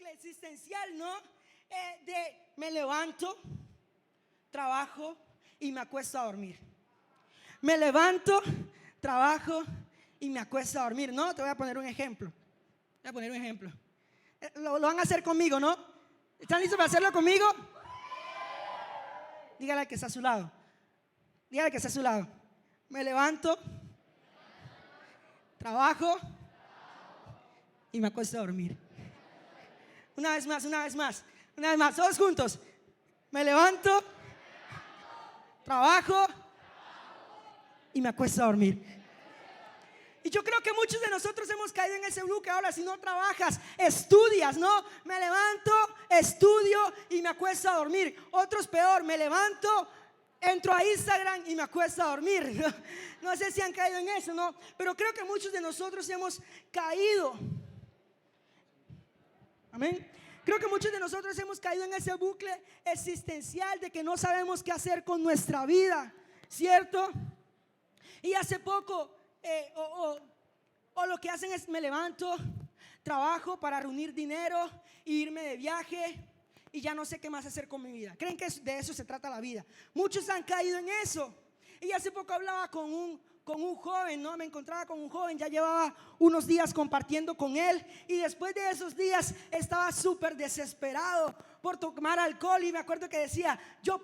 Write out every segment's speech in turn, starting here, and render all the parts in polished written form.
bucle existencial, ¿no? De me levanto, trabajo y me acuesto a dormir. Me levanto, trabajo y me acuesto a dormir. No, te voy a poner un ejemplo. Lo van a hacer conmigo, ¿no? ¿Están listos para hacerlo conmigo? Dígale al que está a su lado. Dígale que está a su lado. Me levanto, trabajo y me acuesto a dormir. Una vez más, todos juntos. Me levanto, trabajo y me acuesto a dormir. Y yo creo que muchos de nosotros hemos caído en ese bucle. Ahora, si no trabajas, estudias, ¿no? Me levanto, estudio y me acuesto a dormir. Otros peor, me levanto, entro a Instagram y me acuesto a dormir. No sé si han caído en eso, ¿no? Pero creo que muchos de nosotros hemos caído. Amén. Creo que muchos de nosotros hemos caído en ese bucle existencial de que no sabemos qué hacer con nuestra vida, ¿cierto? Y hace poco o lo que hacen es me levanto, trabajo para reunir dinero e irme de viaje y ya no sé qué más hacer con mi vida. ¿Creen que de eso se trata la vida? Muchos han caído en eso. Y hace poco hablaba con un joven, ¿no? Me encontraba con un joven, ya llevaba unos días compartiendo con él y después de esos días estaba súper desesperado por tomar alcohol y me acuerdo que decía, yo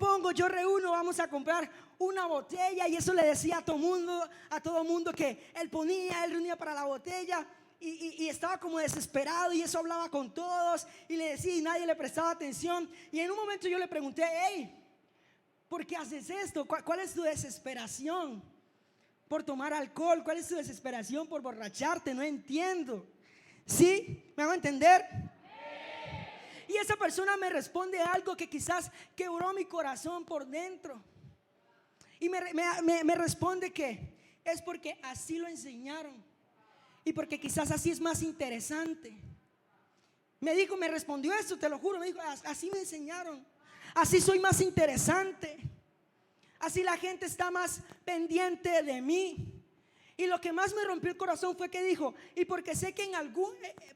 reúno, vamos a comprar una botella y eso le decía a todo mundo que él reunía para la botella y estaba como desesperado y eso hablaba con todos y le decía y nadie le prestaba atención y en un momento yo le pregunté, hey, ¿por qué haces esto? ¿Cuál es tu desesperación por tomar alcohol? ¿Cuál es tu desesperación por borracharte? No entiendo. ¿Sí? ¿Me hago entender? Y esa persona me responde algo que quizás quebró mi corazón por dentro. Y me responde que es porque así lo enseñaron y porque quizás así es más interesante. Me respondió eso, te lo juro, me dijo, así me enseñaron, así soy más interesante, así la gente está más pendiente de mí. Y lo que más me rompió el corazón fue que dijo, y porque sé que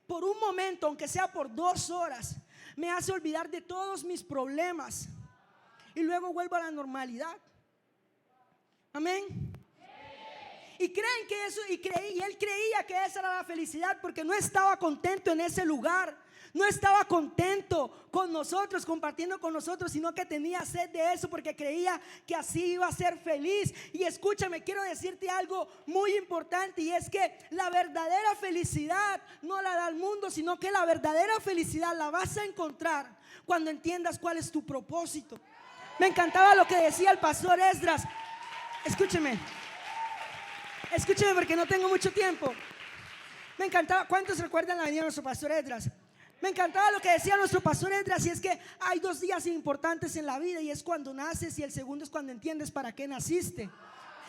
por un momento, aunque sea por 2 horas, me hace olvidar de todos mis problemas y luego vuelvo a la normalidad. Amén. Y creen que eso, y él creía que esa era la felicidad porque no estaba contento en ese lugar, no estaba contento con nosotros, compartiendo con nosotros, sino que tenía sed de eso porque creía que así iba a ser feliz. Y escúchame, quiero decirte algo muy importante y es que la verdadera felicidad no la da el mundo, sino que la verdadera felicidad la vas a encontrar cuando entiendas cuál es tu propósito. Me encantaba lo que decía el pastor Esdras. Escúcheme porque no tengo mucho tiempo. Me encantaba, ¿cuántos recuerdan la venida de nuestro pastor Esdras? Me encantaba lo que decía nuestro pastor Esdras, y es que hay 2 días importantes en la vida, y es cuando naces y el segundo es cuando entiendes para qué naciste.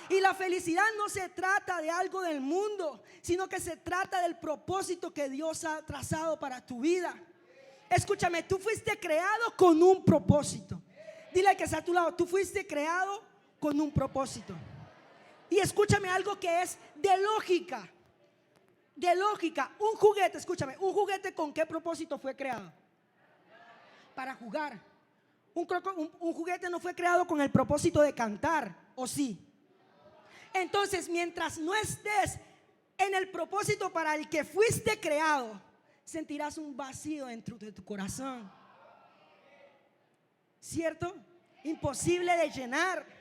Y la felicidad no se trata de algo del mundo, sino que se trata del propósito que Dios ha trazado para tu vida. Escúchame, tú fuiste creado con un propósito. Dile al que está a tu lado, tú fuiste creado con un propósito. Y escúchame algo que es de lógica. Un juguete, escúchame, un juguete, ¿con qué propósito fue creado? Para jugar. Un juguete no fue creado con el propósito de cantar, ¿o sí? Entonces, mientras no estés en el propósito para el que fuiste creado, sentirás un vacío dentro de tu corazón. ¿Cierto? Imposible de llenar.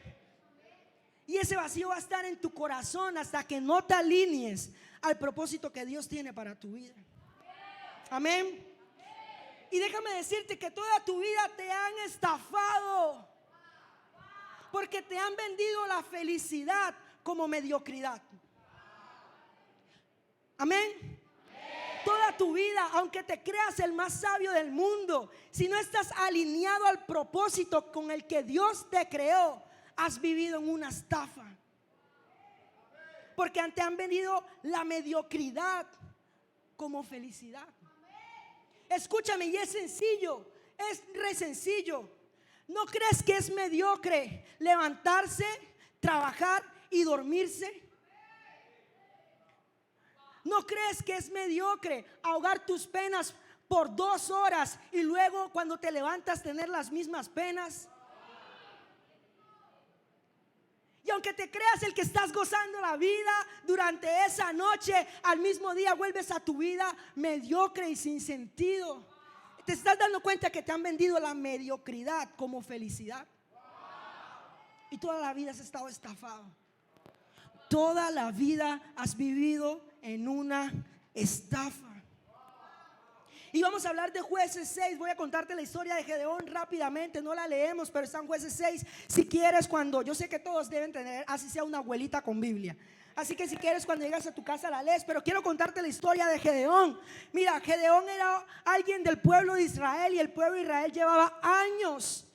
Y ese vacío va a estar en tu corazón hasta que no te alinees al propósito que Dios tiene para tu vida. Amén. Y déjame decirte que toda tu vida te han estafado porque te han vendido la felicidad como mediocridad. Amén. Toda tu vida, aunque te creas el más sabio del mundo, si no estás alineado al propósito con el que Dios te creó, has vivido en una estafa. Porque te han vendido la mediocridad como felicidad. Escúchame, y es sencillo, es re sencillo. ¿No crees que es mediocre levantarse, trabajar y dormirse? ¿No crees que es mediocre ahogar tus penas por 2 horas y luego cuando te levantas tener las mismas penas? Y aunque te creas el que estás gozando la vida durante esa noche, al mismo día vuelves a tu vida mediocre y sin sentido. ¿Te estás dando cuenta que te han vendido la mediocridad como felicidad? Y toda la vida has estado estafado. Toda la vida has vivido en una estafa. Y vamos a hablar de Jueces 6. Voy a contarte la historia de Gedeón rápidamente. No la leemos, pero está en Jueces 6. Si quieres, yo sé que todos deben tener, así sea una abuelita con Biblia. Así que si quieres, cuando llegas a tu casa la lees. Pero quiero contarte la historia de Gedeón. Mira, Gedeón era alguien del pueblo de Israel. Y el pueblo de Israel llevaba años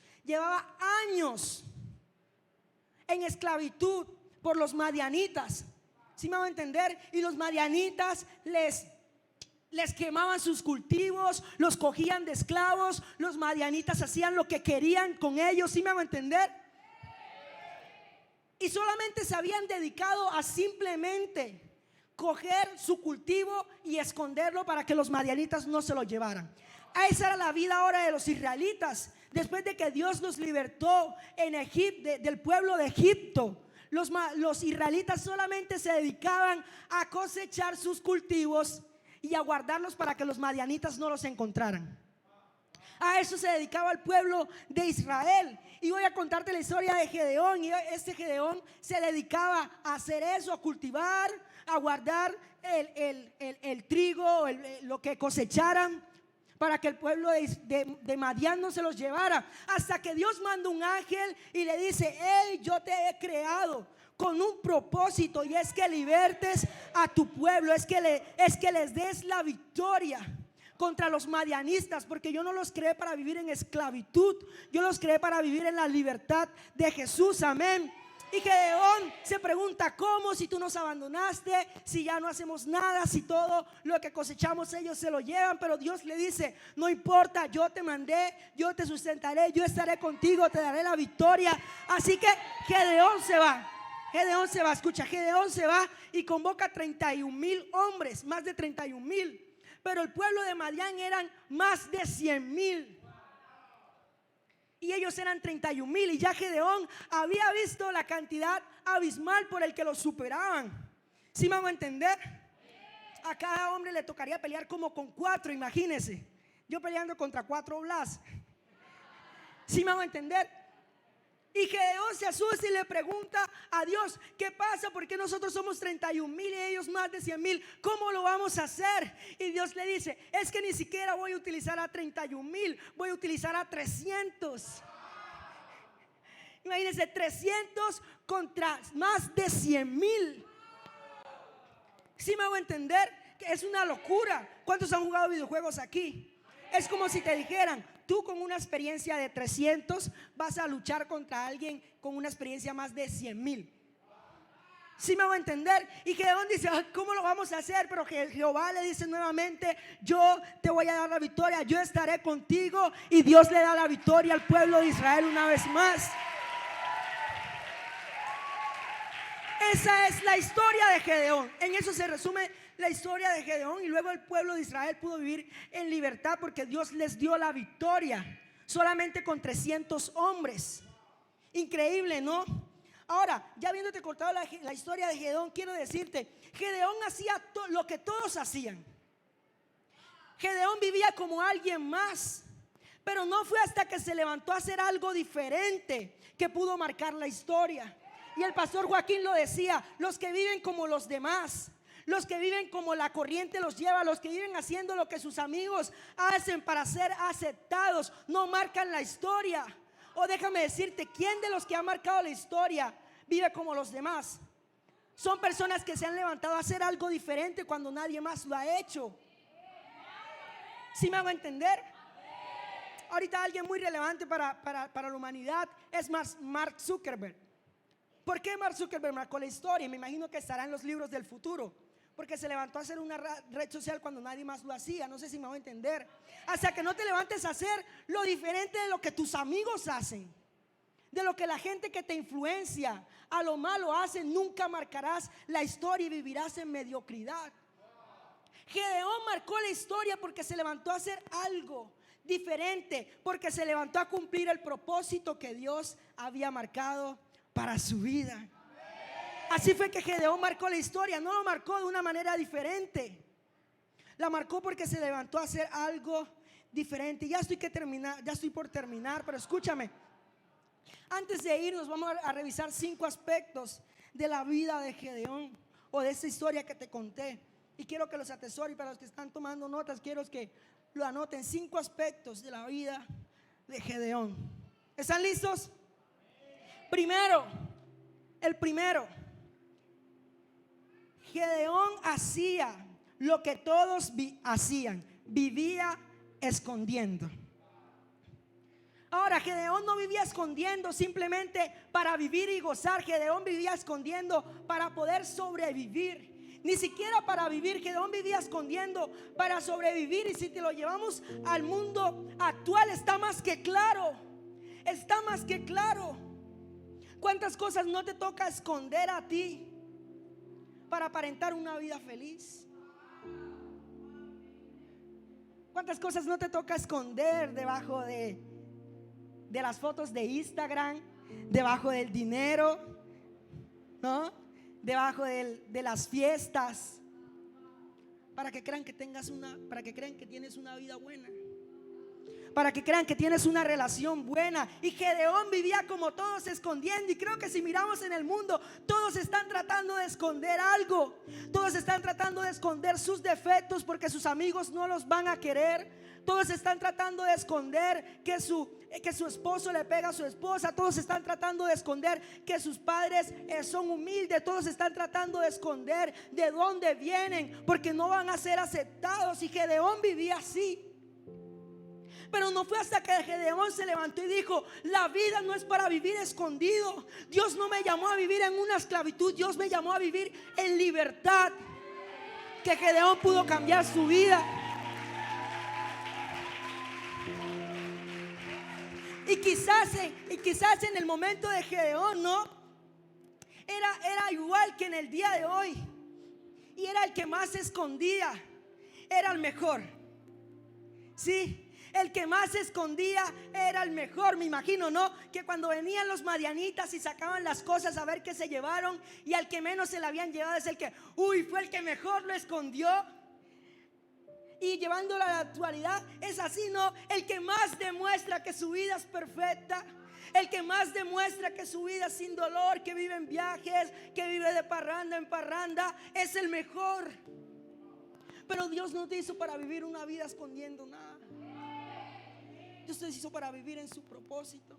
en esclavitud por los madianitas. ¿Sí me van a entender? Y los madianitas les quemaban sus cultivos, los cogían de esclavos. Los madianitas hacían lo que querían con ellos. ¿Sí me van a entender? Y solamente se habían dedicado a simplemente coger su cultivo y esconderlo para que los madianitas no se lo llevaran. Esa era la vida ahora de los israelitas. Después de que Dios los libertó en Egipto, del pueblo de Egipto, los israelitas solamente se dedicaban a cosechar sus cultivos y a guardarlos para que los madianitas no los encontraran. A eso se dedicaba el pueblo de Israel. Y voy a contarte la historia de Gedeón. Y este Gedeón se dedicaba a hacer eso, a cultivar, a guardar el trigo, lo que cosecharan, para que el pueblo de Madián no se los llevara. Hasta que Dios manda un ángel y le dice: hey, yo te he creado con un propósito, y es que libertes a tu pueblo, es que les des la victoria contra los madianistas, porque yo no los creé para vivir en esclavitud, yo los creé para vivir en la libertad de Jesús. Amén. Y Gedeón se pregunta: ¿cómo? Si tú nos abandonaste, si ya no hacemos nada, si todo lo que cosechamos ellos se lo llevan. Pero Dios le dice: no importa, yo te mandé, yo te sustentaré, yo estaré contigo, te daré la victoria. Así que Gedeón se va. Escucha, Gedeón se va y convoca 31,000 hombres, más de 31,000. Pero el pueblo de Madián eran más de 100,000. Y ellos eran 31,000. Y ya Gedeón había visto la cantidad abismal por el que los superaban. ¿Sí me van a entender? A cada hombre le tocaría pelear como con 4, imagínense. Yo peleando contra 4 Blas. ¿Sí me van a entender? Y Gedeón se asusta y le pregunta a Dios: ¿qué pasa? ¿Por qué nosotros somos 31,000 y ellos más de 100,000? ¿Cómo lo vamos a hacer? Y Dios le dice: es que ni siquiera voy a utilizar a 31,000, voy a utilizar a 300. Imagínense, 300 contra más de 100,000. ¿Sí me hago entender? Que es una locura. ¿Cuántos han jugado videojuegos aquí? Es como si te dijeran: tú con una experiencia de 300 vas a luchar contra alguien con una experiencia más de 100,000. ¿Sí me hago entender? Y Gedeón dice: ¿cómo lo vamos a hacer? Pero Jehová le dice nuevamente: yo te voy a dar la victoria, yo estaré contigo. Y Dios le da la victoria al pueblo de Israel una vez más. Esa es la historia de Gedeón. En eso se resume la historia de Gedeón. Y luego el pueblo de Israel pudo vivir en libertad porque Dios les dio la victoria solamente con 300 hombres. Increíble, ¿no? Ahora, ya habiéndote cortado la historia de Gedeón, quiero decirte: Gedeón hacía lo que todos hacían. Gedeón vivía como alguien más, pero no fue hasta que se levantó a hacer algo diferente que pudo marcar la historia. Y el pastor Joaquín lo decía: los que viven como los demás, los que viven como la corriente los lleva, los que viven haciendo lo que sus amigos hacen para ser aceptados, no marcan la historia. O déjame decirte, ¿quién de los que ha marcado la historia vive como los demás? Son personas que se han levantado a hacer algo diferente cuando nadie más lo ha hecho. ¿Sí me hago entender? Ahorita alguien muy relevante para la humanidad es Mark Zuckerberg. ¿Por qué Mark Zuckerberg marcó la historia? Me imagino que estará en los libros del futuro, porque se levantó a hacer una red social cuando nadie más lo hacía. No sé si me voy a entender. Hasta que no te levantes a hacer lo diferente de lo que tus amigos hacen, de lo que la gente que te influencia a lo malo hace, nunca marcarás la historia y vivirás en mediocridad. Gedeón marcó la historia porque se levantó a hacer algo diferente, porque se levantó a cumplir el propósito que Dios había marcado para su vida. Así fue que Gedeón marcó la historia. No lo marcó de una manera diferente, la marcó porque se levantó a hacer algo diferente. Ya estoy por terminar, pero escúchame. Antes de irnos, vamos a revisar 5 aspectos de la vida de Gedeón, o de esa historia que te conté. Y quiero que los atesores, y para los que están tomando notas, quiero que lo anoten. 5 aspectos de la vida de Gedeón. ¿Están listos? El primero, Gedeón hacía lo que todos hacían: vivía escondiendo. Ahora, Gedeón no vivía escondiendo simplemente para vivir y gozar. Gedeón vivía escondiendo para poder sobrevivir. Ni siquiera para vivir. Gedeón vivía escondiendo para sobrevivir. Y si te lo llevamos al mundo actual, está más que claro. Está más que claro. ¿Cuántas cosas no te toca esconder a ti para aparentar una vida feliz? ¿Cuántas cosas no te toca esconder debajo de las fotos de Instagram, debajo del dinero, ¿no? Debajo de las fiestas, para que crean que tienes una vida buena, para que crean que tienes una relación buena? Y Gedeón vivía como todos, escondiendo. Y creo que si miramos en el mundo, todos están tratando de esconder algo. Todos están tratando de esconder sus defectos porque sus amigos no los van a querer. Todos están tratando de esconder que su esposo le pega a su esposa. Todos están tratando de esconder que sus padres son humildes. Todos están tratando de esconder de dónde vienen, porque no van a ser aceptados. Y Gedeón vivía así. Pero no fue hasta que Gedeón se levantó y dijo: la vida no es para vivir escondido. Dios no me llamó a vivir en una esclavitud. Dios me llamó a vivir en libertad. Que Gedeón pudo cambiar su vida. Y quizás en el momento de Gedeón, ¿no? Era igual que en el día de hoy. Y era el que más se escondía. Era el mejor. Sí. El que más se escondía era el mejor. Me imagino, ¿no? Que cuando venían los madianitas y sacaban las cosas a ver qué se llevaron, y al que menos se le habían llevado es el que, fue el que mejor lo escondió. Y llevándolo a la actualidad es así, ¿no? El que más demuestra que su vida es perfecta, el que más demuestra que su vida es sin dolor, que vive en viajes, que vive de parranda en parranda, es el mejor. Pero Dios no te hizo para vivir una vida escondiendo nada. Dios te hizo para vivir en su propósito.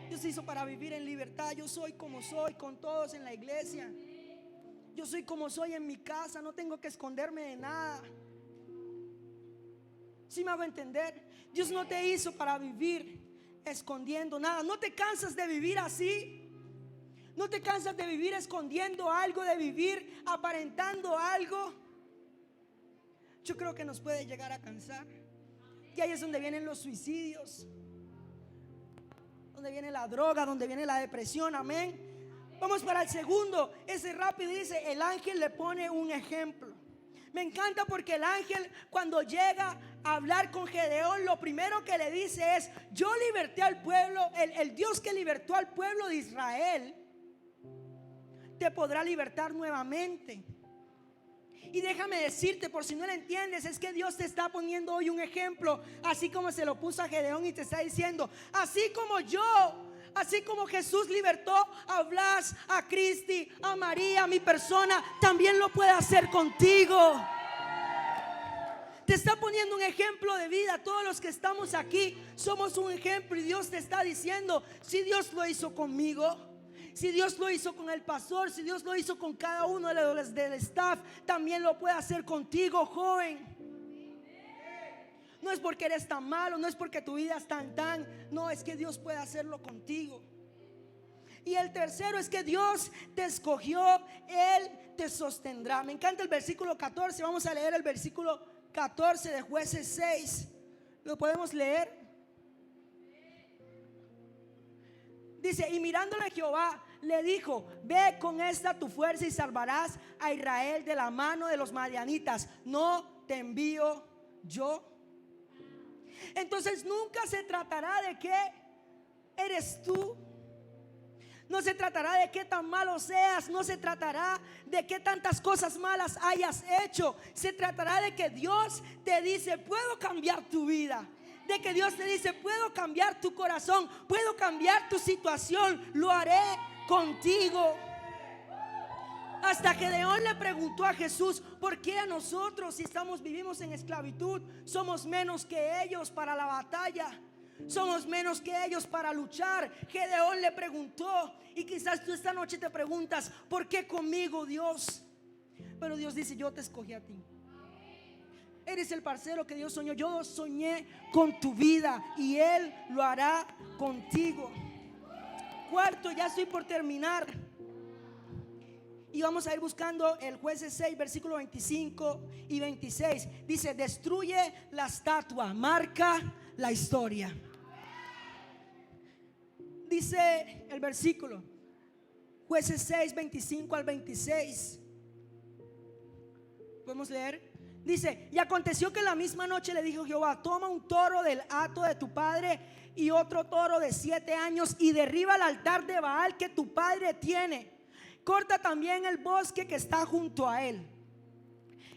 Dios te hizo para vivir en libertad. Yo soy como soy con todos en la iglesia. Yo soy como soy en mi casa. No tengo que esconderme de nada. ¿Sí me hago entender? Dios no te hizo para vivir escondiendo nada. No te cansas de vivir así. No te cansas de vivir escondiendo algo, de vivir aparentando algo. Yo creo que nos puede llegar a cansar. Y ahí es donde vienen los suicidios, donde viene la droga, donde viene la depresión. Amén. Vamos para el segundo. Ese rápido dice: el ángel le pone un ejemplo. Me encanta porque el ángel, cuando llega a hablar con Gedeón, lo primero que le dice es: yo liberté al pueblo. El Dios que libertó al pueblo de Israel te podrá libertar nuevamente. Y déjame decirte, por si no lo entiendes, es que Dios te está poniendo hoy un ejemplo, así como se lo puso a Gedeón, y te está diciendo: así como Jesús libertó a Blas, a Cristi, a María, a mi persona, también lo puede hacer contigo. Te está poniendo un ejemplo de vida. Todos los que estamos aquí somos un ejemplo, y Dios te está diciendo: si Dios lo hizo conmigo, si Dios lo hizo con el pastor, si Dios lo hizo con cada uno de los del staff, también lo puede hacer contigo, joven. No es porque eres tan malo, no es porque tu vida es tan, no, es que Dios puede hacerlo contigo. Y el tercero es que Dios te escogió, Él te sostendrá. Me encanta el versículo 14. Vamos a leer el versículo 14 de Jueces 6. ¿Lo podemos leer? Dice: y mirándole Jehová, le dijo: ve con esta tu fuerza y salvarás a Israel de la mano de los madianitas. ¿No te envío yo? Entonces nunca se tratará de qué eres tú. No se tratará de qué tan malo seas. No se tratará de qué tantas cosas malas hayas hecho. Se tratará de que Dios te dice: puedo cambiar tu vida. De que Dios te dice: puedo cambiar tu corazón, puedo cambiar tu situación, lo haré contigo. Hasta Gedeón le preguntó a Jesús: ¿por qué a nosotros, si vivimos en esclavitud, somos menos que ellos para la batalla? Somos menos que ellos para luchar. Gedeón le preguntó. Y quizás tú esta noche te preguntas: ¿por qué conmigo, Dios? Pero Dios dice: yo te escogí a ti. Eres el parcero que Dios soñó. Yo soñé con tu vida y Él lo hará contigo. Cuarto, ya estoy por terminar. Y vamos a ir buscando el Jueces 6, versículo 25 y 26. Dice: destruye la estatua, marca la historia. Dice el versículo, Jueces 6, 25 al 26. ¿Podemos leer? Dice: y aconteció que la misma noche le dijo Jehová: toma un toro del hato de tu padre y otro toro de 7 años y derriba el altar de Baal que tu padre tiene. Corta también el bosque que está junto a él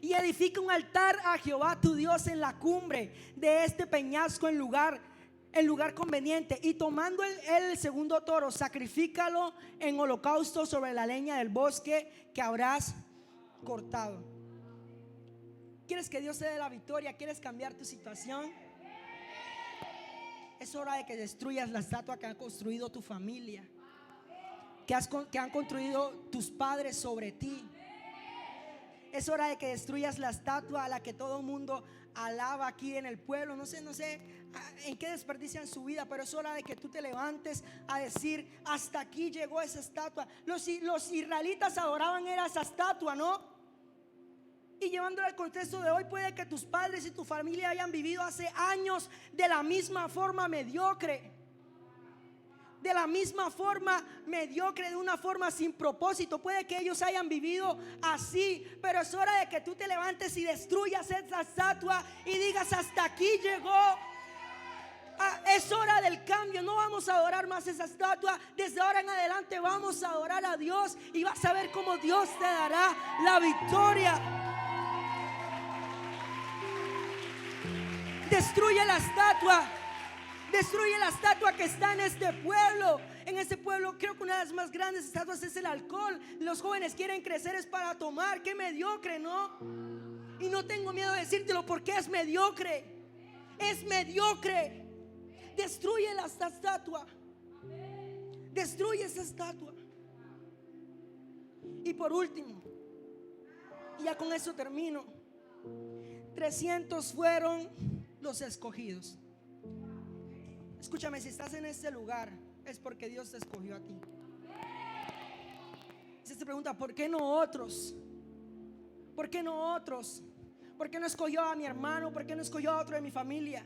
y edifica un altar a Jehová tu Dios en la cumbre de este peñasco en lugar conveniente. Y tomando el segundo toro, sacrifícalo en holocausto sobre la leña del bosque que habrás cortado. ¿Quieres que Dios te dé la victoria? ¿Quieres cambiar tu situación? Es hora de que destruyas la estatua que ha construido tu familia, que han construido tus padres sobre ti. Es hora de que destruyas la estatua a la que todo el mundo alaba aquí en el pueblo. No sé en qué desperdician su vida, pero es hora de que tú te levantes a decir: hasta aquí llegó esa estatua. Los israelitas adoraban era esa estatua, ¿no? Y llevándolo al contexto de hoy, puede que tus padres y tu familia hayan vivido hace años de la misma forma mediocre. De la misma forma mediocre, de una forma sin propósito. Puede que ellos hayan vivido así, pero es hora de que tú te levantes y destruyas esa estatua y digas: hasta aquí llegó. Es hora del cambio. No vamos a adorar más esa estatua. Desde ahora en adelante vamos a adorar a Dios, y vas a ver cómo Dios te dará la victoria. Destruye la estatua. Destruye la estatua que está en este pueblo. En este pueblo creo que una de las más grandes estatuas es el alcohol. Los jóvenes quieren crecer es para tomar. Qué mediocre, ¿no? Y no tengo miedo de decírtelo porque es mediocre. Es mediocre. Destruye la estatua. Destruye esa estatua. Y por último, y ya con eso termino, 300 fueron los escogidos. Escúchame, si estás en este lugar es porque Dios te escogió a ti. Si te pregunta: ¿por qué no otros? ¿Por qué no otros? ¿Por qué no escogió a mi hermano? ¿Por qué no escogió a otro de mi familia?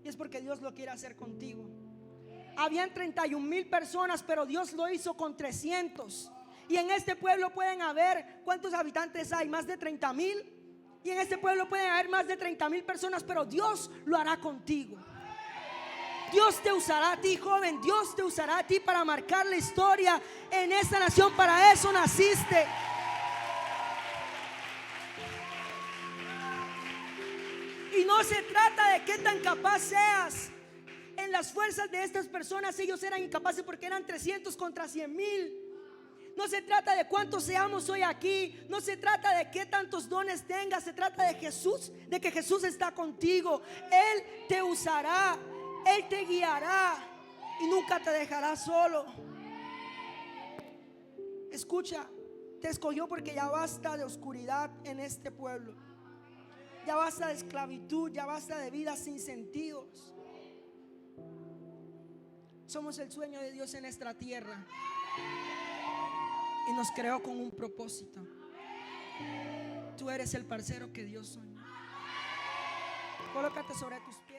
Y es porque Dios lo quiere hacer contigo. Habían 31,000 personas, pero Dios lo hizo con 300. Y en este pueblo pueden haber, ¿cuántos habitantes hay? Más de 30,000. Y en este pueblo pueden haber más de 30,000 personas, pero Dios lo hará contigo. Dios te usará a ti, joven. Dios te usará a ti para marcar la historia en esta nación. Para eso naciste. Y no se trata de qué tan capaz seas. En las fuerzas de estas personas, ellos eran incapaces porque eran 300 contra 100,000. No se trata de cuántos seamos hoy aquí. No se trata de qué tantos dones tengas. Se trata de Jesús, de que Jesús está contigo. Él te usará, Él te guiará y nunca te dejará solo. Escucha, te escogió porque ya basta de oscuridad en este pueblo. Ya basta de esclavitud, ya basta de vidas sin sentidos. Somos el sueño de Dios en esta tierra. Y nos creó con un propósito. Tú eres el parcero que Dios soñó. Colócate sobre tus pies.